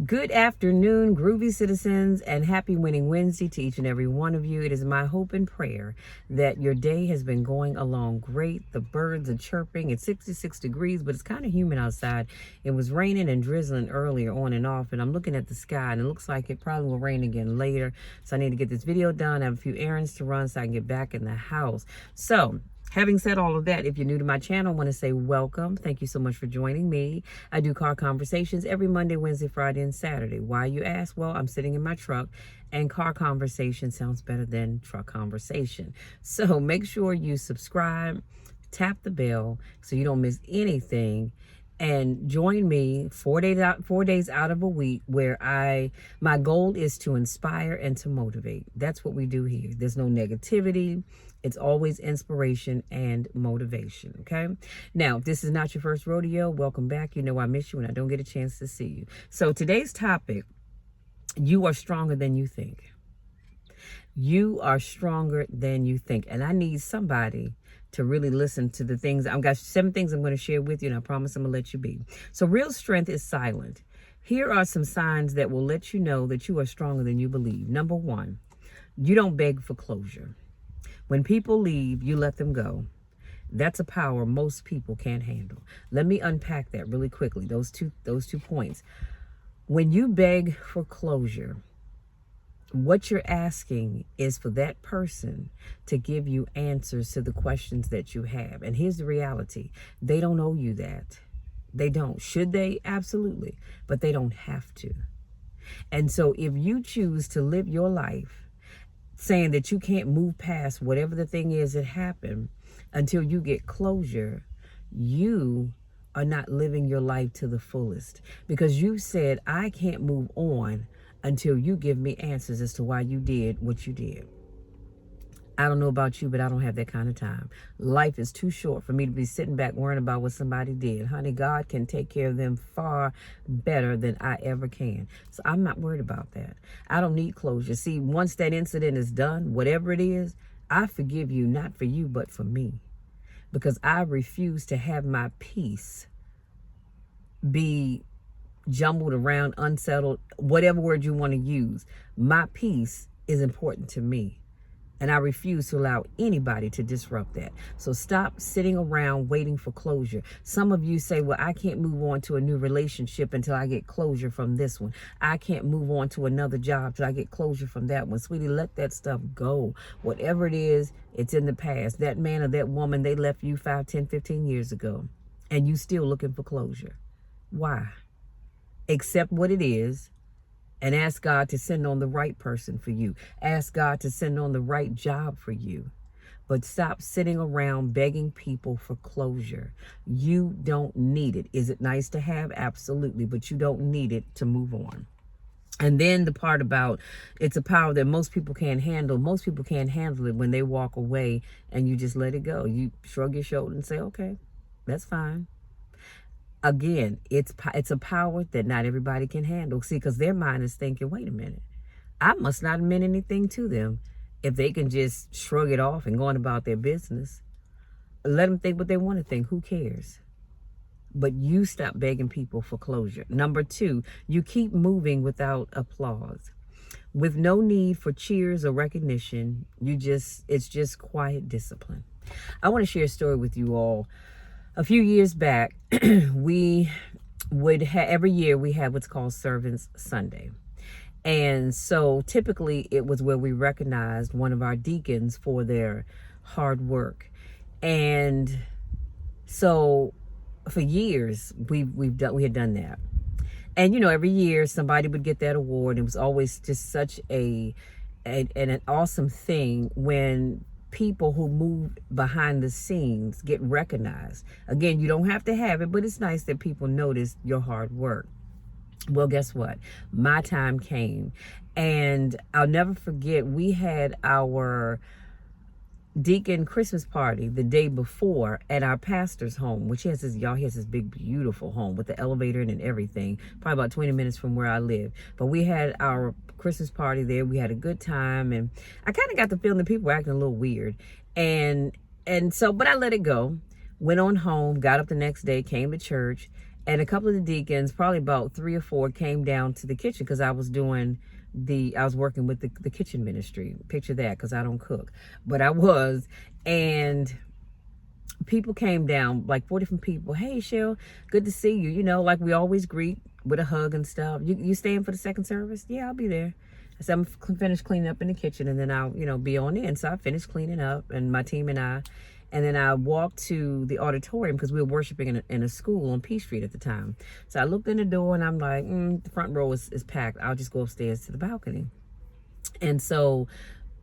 Good afternoon, groovy citizens, and happy Winning Wednesday to each and every one of you. It is my hope and prayer that your day has been going along great. The birds are chirping. It's 66 degrees, but it's kind of humid outside. It was raining and drizzling earlier on and off, and I'm looking at the sky, and it looks like it probably will rain again later. So I need to get this video done. I have a few errands to run so I can get back in the house. So, having said all of that, if you're new to my channel, I want to say welcome. Thank you so much for joining me. I do car conversations every Monday, Wednesday, Friday, and Saturday. Why, you ask? Well, I'm sitting in my truck, and car conversation sounds better than truck conversation. So make sure you subscribe, tap the bell so you don't miss anything, and join me 4 days out of a week where my goal is to inspire and to motivate. That's what we do here. There's no negativity. It's always inspiration and motivation, okay? Now, if this is not your first rodeo, welcome back. You know I miss you and I don't get a chance to see you. So today's topic, you are stronger than you think. You are stronger than you think. And I need somebody to really listen to the things. I've got 7 things I'm going to share with you, and I promise I'm going to let you be. So real strength is silent. Here are some signs that will let you know that you are stronger than you believe. Number 1, you don't beg for closure. When people leave, you let them go. That's a power most people can't handle. Let me unpack that really quickly, those two points. When you beg for closure, what you're asking is for that person to give you answers to the questions that you have. And here's the reality. They don't owe you that. They don't. Should they? Absolutely. But they don't have to. And so if you choose to live your life saying that you can't move past whatever the thing is that happened until you get closure, you are not living your life to the fullest, because you said, I can't move on until you give me answers as to why you did what you did. I don't know about you, but I don't have that kind of time. Life is too short for me to be sitting back worrying about what somebody did. Honey, God can take care of them far better than I ever can. So I'm not worried about that. I don't need closure. See, once that incident is done, whatever it is, I forgive you, not for you, but for me. Because I refuse to have my peace be jumbled around, unsettled, whatever word you want to use. My peace is important to me. And I refuse to allow anybody to disrupt that. So stop sitting around waiting for closure. Some of you say, well, I can't move on to a new relationship until I get closure from this one. I can't move on to another job till I get closure from that one. Sweetie, let that stuff go. Whatever it is, it's in the past. That man or that woman, they left you 5, 10, 15 years ago. And you still looking for closure. Why? Accept what it is. And ask God to send on the right person for you. Ask God to send on the right job for you. But stop sitting around begging people for closure. You don't need it. Is it nice to have? Absolutely. But you don't need it to move on. And then the part about it's a power that most people can't handle. Most people can't handle it when they walk away and you just let it go. You shrug your shoulder and say, okay, that's fine. Again, it's a power that not everybody can handle. See, because their mind is thinking, wait a minute, I must not have meant anything to them if they can just shrug it off and go on about their business. Let them think what they want to think. Who cares? But you stop begging people for closure. Number 2, you keep moving without applause. With no need for cheers or recognition, it's just quiet discipline. I want to share a story with you all. A few years back, we would every year we have what's called Servants Sunday. And so typically it was where we recognized one of our deacons for their hard work. And so for years we had done that. And you know, every year somebody would get that award. It was always just such an awesome thing when people who move behind the scenes get recognized. Again, you don't have to have it, but it's nice that people notice your hard work. Well, guess what? My time came, and I'll never forget, we had our deacon Christmas party the day before at our pastor's home, which he has this big, beautiful home with the elevator and everything, probably about 20 minutes from where I live. But we had our Christmas party there. We had a good time, and I kind of got the feeling that people were acting a little weird. And so, but I let it go. Went on home, got up the next day, came to church, And a couple of the deacons, probably about 3 or 4, came down to the kitchen because I was working with the kitchen ministry. Picture that, because I don't cook, but I was. And people came down, like 4 different people. Hey, Shell, good to see you. You know, like we always greet with a hug and stuff. You staying for the second service? Yeah, I'll be there. I said, I'm finished cleaning up in the kitchen, and then I'll, be on in. So I finished cleaning up, and my team and I. And then I walked to the auditorium because we were worshiping in a school on P Street at the time. So I looked in the door, and I'm like, the front row is packed. I'll just go upstairs to the balcony. And so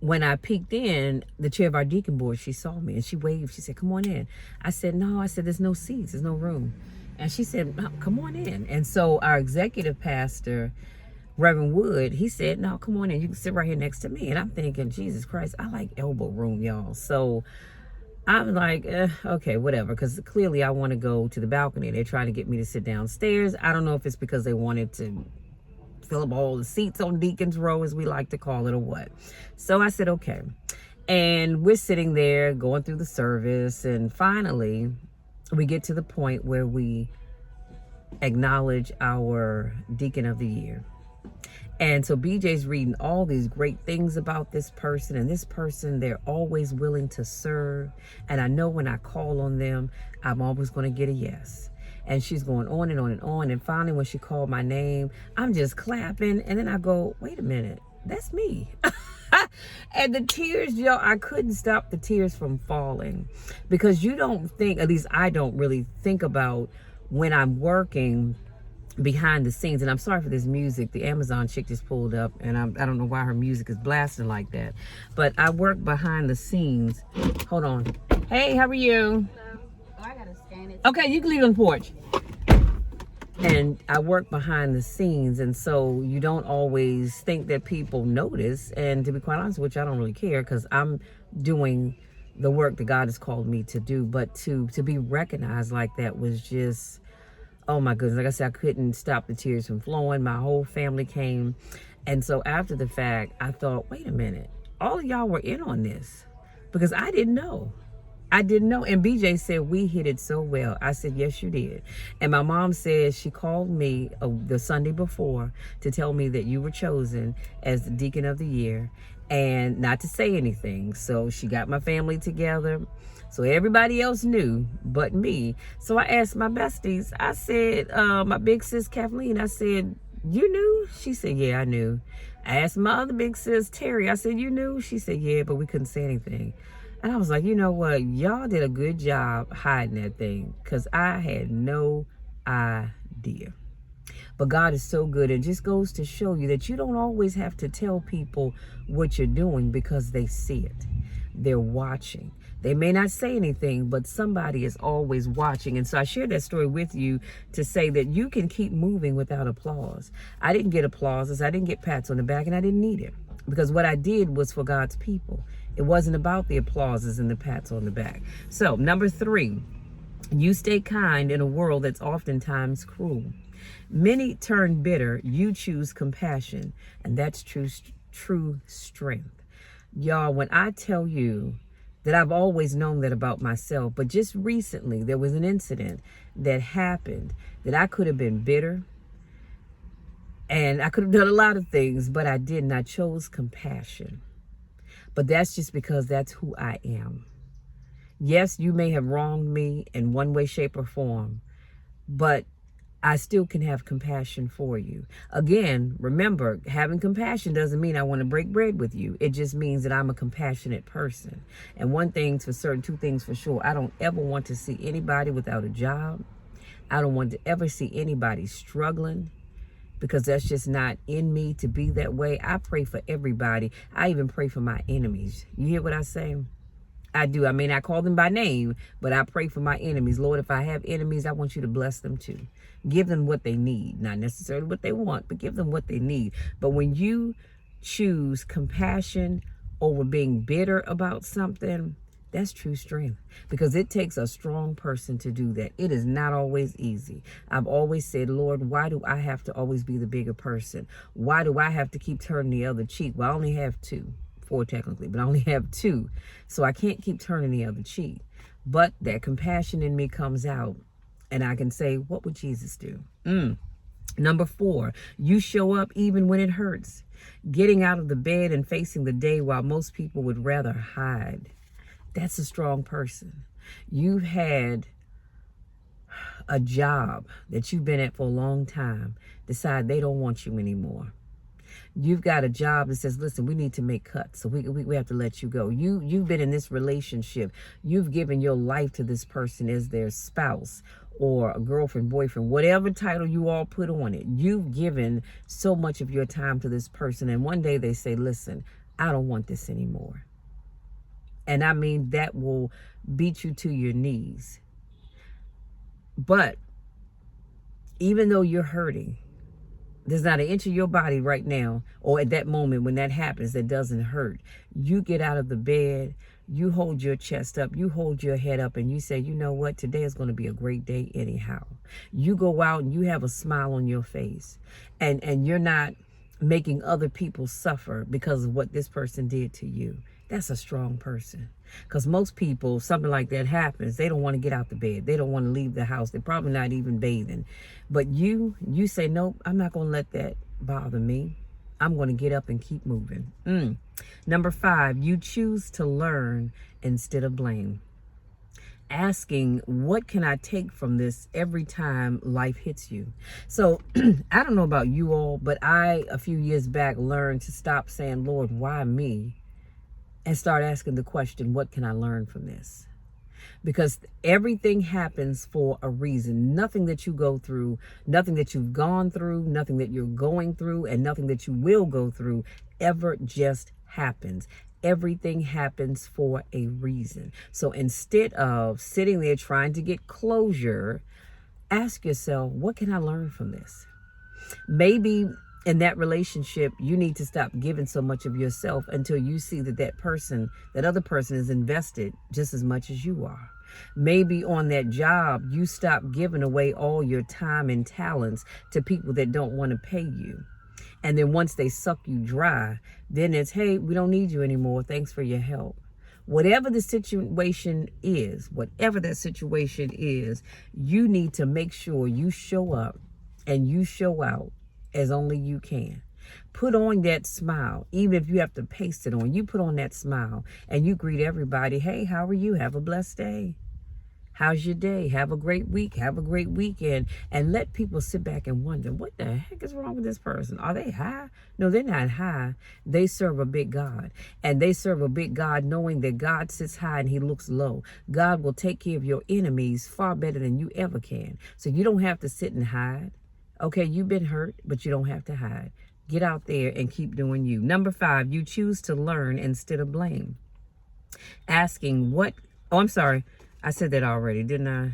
when I peeked in, the chair of our deacon board, she saw me and she waved. She said, come on in. I said, no. I said, there's no seats. There's no room. And she said, no, come on in. And so our executive pastor, Reverend Wood, he said, no, come on in. You can sit right here next to me. And I'm thinking, Jesus Christ, I like elbow room, y'all. So I'm like, okay, whatever. Because clearly I want to go to the balcony. They're trying to get me to sit downstairs. I don't know if it's because they wanted to fill up all the seats on Deacon's Row, as we like to call it, or what. So I said, okay. And we're sitting there going through the service. And finally, we get to the point where we acknowledge our Deacon of the Year. And so BJ's reading all these great things about this person, and this person, they're always willing to serve. And I know when I call on them, I'm always going to get a yes. And she's going on and on and on. And finally, when she called my name, I'm just clapping. And then I go, wait a minute, that's me. And the tears, y'all, I couldn't stop the tears from falling, because you don't think, at least I don't really think about when I'm working behind the scenes. And I'm sorry for this music. The Amazon chick just pulled up, and I don't know why her music is blasting like that. But I work behind the scenes. Hold on. Hey, how are you? Hello. Oh, I gotta scan it. Okay, you can leave it on the porch. And I work behind the scenes, and so you don't always think that people notice. And to be quite honest with you, I don't really care, because I'm doing the work that God has called me to do. But to be recognized like that was just, oh my goodness. Like I said, I couldn't stop the tears from flowing. My whole family came. And so after the fact, I thought, wait a minute, all of y'all were in on this, because I didn't know. I didn't know. And BJ said, we hit it so well. I said, yes, you did. And my mom said she called me the Sunday before to tell me that you were chosen as the Deacon of the Year, and not to say anything. So she got my family together. So everybody else knew but me. So I asked my besties. I said, my big sis Kathleen, I said, you knew? She said, yeah, I knew. I asked my other big sis Terry. I said, you knew? She said, yeah, but we couldn't say anything. And I was like, you know what? Y'all did a good job hiding that thing, because I had no idea. But God is so good. It just goes to show you that you don't always have to tell people what you're doing, because they see it. They're watching. They may not say anything, but somebody is always watching. And so I shared that story with you to say that you can keep moving without applause. I didn't get applauses. I didn't get pats on the back, and I didn't need it, because what I did was for God's people. It wasn't about the applauses and the pats on the back. So number 3, you stay kind in a world that's oftentimes cruel. Many turn bitter. You choose compassion, and that's true strength. Y'all, when I tell you that I've always known that about myself, but just recently there was an incident that happened that I could have been bitter, and I could have done a lot of things, but I didn't. I chose compassion. But that's just because that's who I am. Yes, you may have wronged me in one way, shape, or form, but I still can have compassion for you. Again, remember, having compassion doesn't mean I want to break bread with you. It just means that I'm a compassionate person. And one thing's for certain, 2 things for sure. I don't ever want to see anybody without a job. I don't want to ever see anybody struggling, because that's just not in me to be that way. I pray for everybody. I even pray for my enemies. You hear what I say? I do. I mean, I call them by name, but I pray for my enemies. Lord, if I have enemies, I want you to bless them too. Give them what they need. Not necessarily what they want, but give them what they need. But when you choose compassion over being bitter about something, that's true strength, because it takes a strong person to do that. It is not always easy. I've always said, Lord, why do I have to always be the bigger person? Why do I have to keep turning the other cheek? Well, I only have 2, 4 technically, but I only have 2. So I can't keep turning the other cheek. But that compassion in me comes out. And I can say, what would Jesus do? Number 4, you show up even when it hurts. Getting out of the bed and facing the day while most people would rather hide. That's a strong person. You've had a job that you've been at for a long time, decide they don't want you anymore. You've got a job that says, listen, we need to make cuts, so we have to let you go. You've been in this relationship. You've given your life to this person as their spouse or a girlfriend, boyfriend, whatever title you all put on it. You've given so much of your time to this person, and one day they say, listen, I don't want this anymore. And I mean, that will beat you to your knees. But even though you're hurting, there's not an inch of your body right now or at that moment when that happens that doesn't hurt. You get out of the bed, you hold your chest up, you hold your head up, and you say, you know what, today is going to be a great day anyhow. You go out and you have a smile on your face, and you're not making other people suffer because of what this person did to you. That's a strong person. Because most people, something like that happens, they don't want to get out the bed. They don't want to leave the house. They're probably not even bathing. But you say, nope, I'm not going to let that bother me. I'm going to get up and keep moving. Number 5, you choose to learn instead of blame. Asking, what can I take from this every time life hits you? So I don't know about you all, but I, a few years back, learned to stop saying, Lord, why me? And start asking the question, what can I learn from this? Because everything happens for a reason. Nothing that you go through, nothing that you've gone through, nothing that you're going through, and nothing that you will go through ever just happens. Everything happens for a reason. So instead of sitting there trying to get closure, ask yourself, what can I learn from this? Maybe in that relationship, you need to stop giving so much of yourself until you see that that other person is invested just as much as you are. Maybe on that job, you stop giving away all your time and talents to people that don't want to pay you. And then once they suck you dry, then it's, hey, we don't need you anymore. Thanks for your help. Whatever the situation is, whatever that situation is, you need to make sure you show up and you show out as only you can. Put on that smile. Even if you have to paste it on, you put on that smile and you greet everybody. Hey, how are you? Have a blessed day. How's your day? Have a great week. Have a great weekend. And let people sit back and wonder, what the heck is wrong with this person? Are they high? No, they're not high. They serve a big God. And they serve a big God knowing that God sits high and he looks low. God will take care of your enemies far better than you ever can. So you don't have to sit and hide. Okay, you've been hurt, but you don't have to hide. Get out there and keep doing you. Number 5, you choose to learn instead of blame. Asking what, oh, I'm sorry. I said that already, didn't I?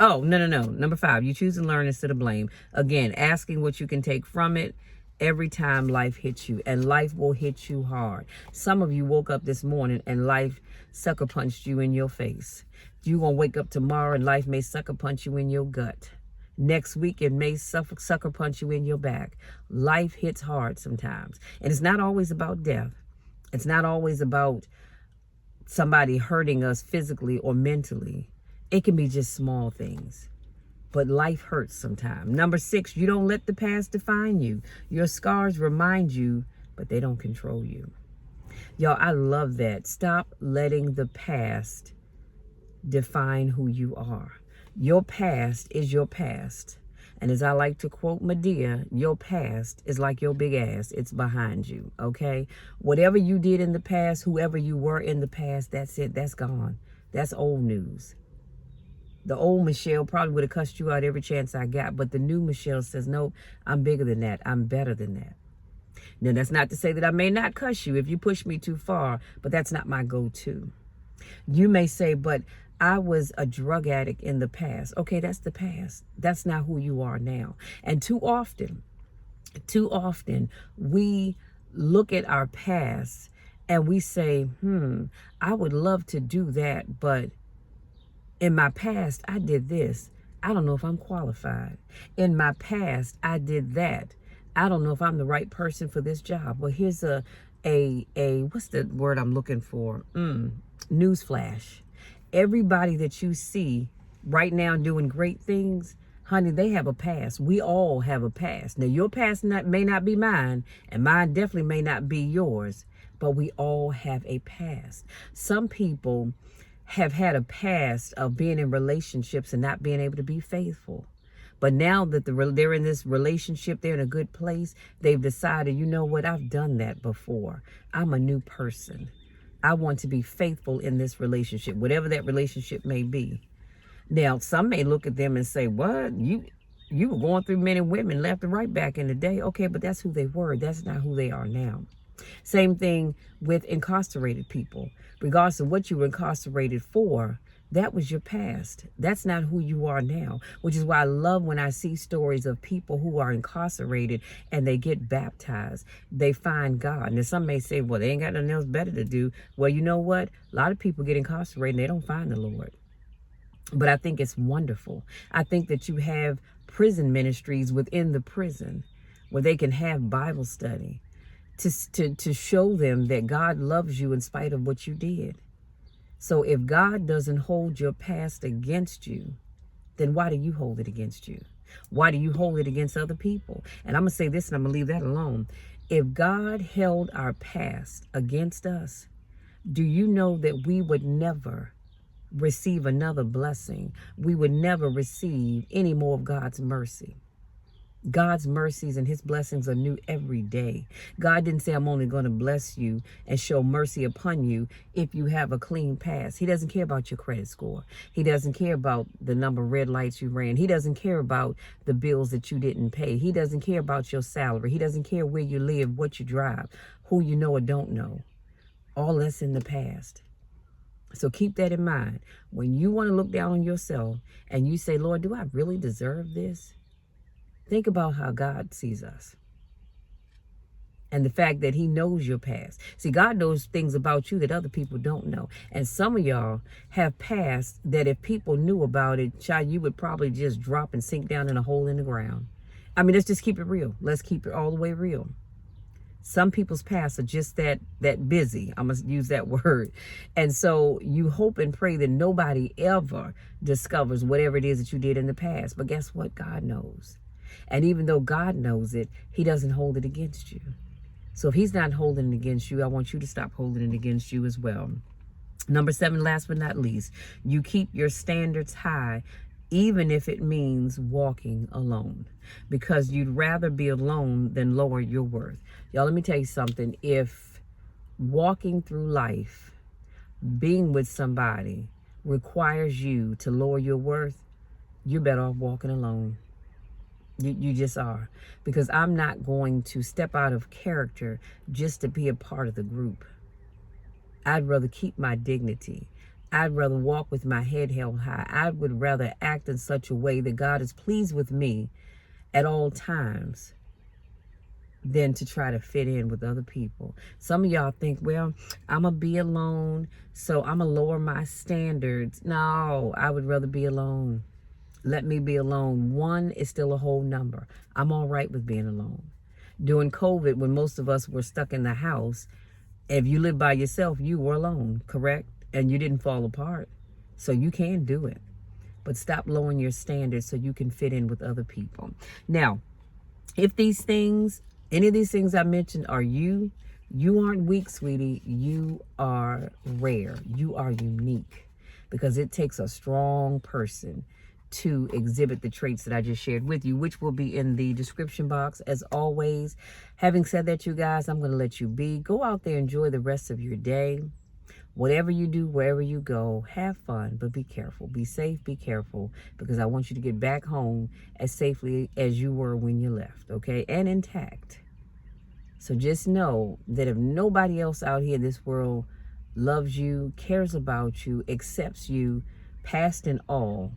Oh, no. Number 5, you choose to learn instead of blame. Again, asking what you can take from it every time life hits you. And life will hit you hard. Some of you woke up this morning and life sucker punched you in your face. You're going to wake up tomorrow and life may sucker punch you in your gut. Next week, it may sucker punch you in your back. Life hits hard sometimes. And it's not always about death. It's not always about somebody hurting us physically or mentally. It can be just small things. But life hurts sometimes. Number 6, you don't let the past define you. Your scars remind you, but they don't control you. Y'all, I love that. Stop letting the past define who you are. Your past is your past. And as I like to quote Medea, your past is like your big ass. It's behind you, okay? Whatever you did in the past, whoever you were in the past, that's it. That's gone. That's old news. The old Michelle probably would have cussed you out every chance I got. But the new Michelle says, no, I'm bigger than that. I'm better than that. Now, that's not to say that I may not cuss you if you push me too far, but that's not my go-to. You may say, but I was a drug addict in the past. Okay, that's the past. That's not who you are now. And too often, we look at our past and we say, I would love to do that, but in my past, I did this. I don't know if I'm qualified. In my past, I did that. I don't know if I'm the right person for this job. Well, here's a what's the word I'm looking for? Newsflash. Everybody that you see right now doing great things, honey, they have a past. We all have a past. Now, your past may not be mine, and mine definitely may not be yours, but we all have a past. Some people have had a past of being in relationships and not being able to be faithful. But now that they're in this relationship, they're in a good place, they've decided, you know what, I've done that before. I'm a new person. I want to be faithful in this relationship, whatever that relationship may be. Now, some may look at them and say, what? You were going through men and women left and right back in the day. Okay, but that's who they were. That's not who they are now. Same thing with incarcerated people. Regardless of what you were incarcerated for, that was your past. That's not who you are now, which is why I love when I see stories of people who are incarcerated and they get baptized. They find God. And some may say, well, they ain't got nothing else better to do. Well, you know what? A lot of people get incarcerated and they don't find the Lord. But I think it's wonderful. I think that you have prison ministries within the prison where they can have Bible study to show them that God loves you in spite of what you did. So if God doesn't hold your past against you, then why do you hold it against you? Why do you hold it against other people? And I'm going to say this and I'm going to leave that alone. If God held our past against us, do you know that we would never receive another blessing? We would never receive any more of God's mercy. God's mercies and his blessings are new every day. God didn't say, I'm only going to bless you and show mercy upon you if you have a clean past. He doesn't care about your credit score. He doesn't care about the number of red lights you ran. He doesn't care about the bills that you didn't pay. He doesn't care about your salary. He doesn't care where you live, what you drive, who you know or don't know. All that's in the past. So keep that in mind. When you want to look down on yourself and you say, Lord, do I really deserve this? Think about how God sees us and the fact that he knows your past. See, God knows things about you that other people don't know. And some of y'all have past that if people knew about it, child, you would probably just drop and sink down in a hole in the ground. I mean, let's just keep it real. Let's keep it all the way real. Some people's pasts are just that busy. I'm going to use that word. And so you hope and pray that nobody ever discovers whatever it is that you did in the past. But guess what? God knows. And even though God knows it, he doesn't hold it against you. So if he's not holding it against you, I want you to stop holding it against you as well. Number 7, last but not least, you keep your standards high, even if it means walking alone, because you'd rather be alone than lower your worth. Y'all, let me tell you something. If walking through life, being with somebody requires you to lower your worth, you're better off walking alone. You just are. Because I'm not going to step out of character just to be a part of the group. I'd rather keep my dignity. I'd rather walk with my head held high. I would rather act in such a way that God is pleased with me at all times than to try to fit in with other people. Some of y'all think, well, I'm going to be alone, so I'm going to lower my standards. No, I would rather be alone. Let me be alone. One is still a whole number. I'm all right with being alone. During COVID, when most of us were stuck in the house, if you lived by yourself, you were alone, correct? And you didn't fall apart. So you can do it. But stop lowering your standards so you can fit in with other people. Now, if these things, any of these things I mentioned are you aren't weak, sweetie. You are rare. You are unique. Because it takes a strong person to exhibit the traits that I just shared with you, which will be in the description box as always. Having said that, you guys, I'm going to let you be. Go out there, enjoy the rest of your day. Whatever you do, wherever you go, have fun, but be careful. Be safe, be careful, because I want you to get back home as safely as you were when you left, okay? And intact. So just know that if nobody else out here in this world loves you, cares about you, accepts you, past and all,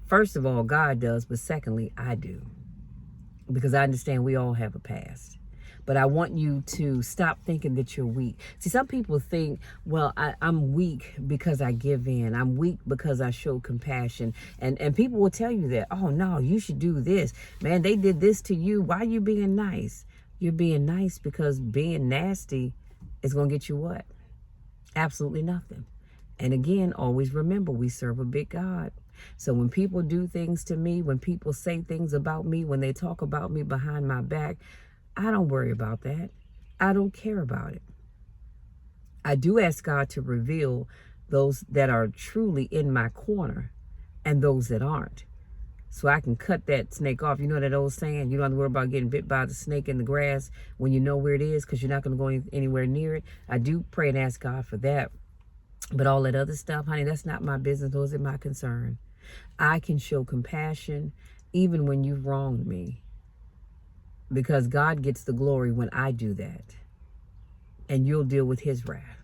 first of all, God does, but secondly, I do. Because I understand we all have a past. But I want you to stop thinking that you're weak. See, some people think, well, I'm weak because I give in. I'm weak because I show compassion. And people will tell you that, oh, no, you should do this. Man, they did this to you. Why are you being nice? You're being nice because being nasty is going to get you what? Absolutely nothing. And again, always remember, we serve a big God. So when people do things to me, when people say things about me, when they talk about me behind my back, I don't worry about that. I don't care about it. I do ask God to reveal those that are truly in my corner and those that aren't, so I can cut that snake off. You know that old saying, you don't have to worry about getting bit by the snake in the grass when you know where it is, because you're not going to go anywhere near it. I do pray and ask God for that. But all that other stuff, honey, that's not my business. Those are my concern. I can show compassion even when you've wronged me, because God gets the glory when I do that. And you'll deal with his wrath.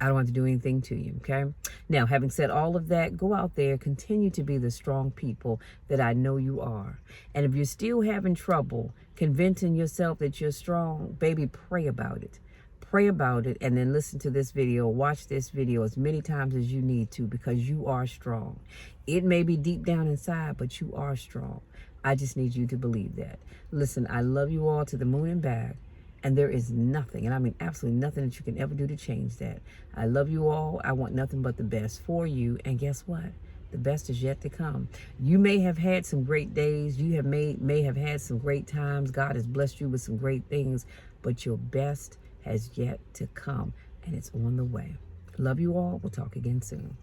I don't have to do anything to you, okay? Now, having said all of that, go out there, continue to be the strong people that I know you are. And if you're still having trouble convincing yourself that you're strong, baby, pray about it. Pray about it, and then listen to this video. Watch this video as many times as you need to, because you are strong. It may be deep down inside, but you are strong. I just need you to believe that. Listen, I love you all to the moon and back. And there is nothing, and I mean absolutely nothing, that you can ever do to change that. I love you all. I want nothing but the best for you. And guess what? The best is yet to come. You may have had some great days. You may have had some great times. God has blessed you with some great things. But your best has yet to come. And it's on the way. Love you all. We'll talk again soon.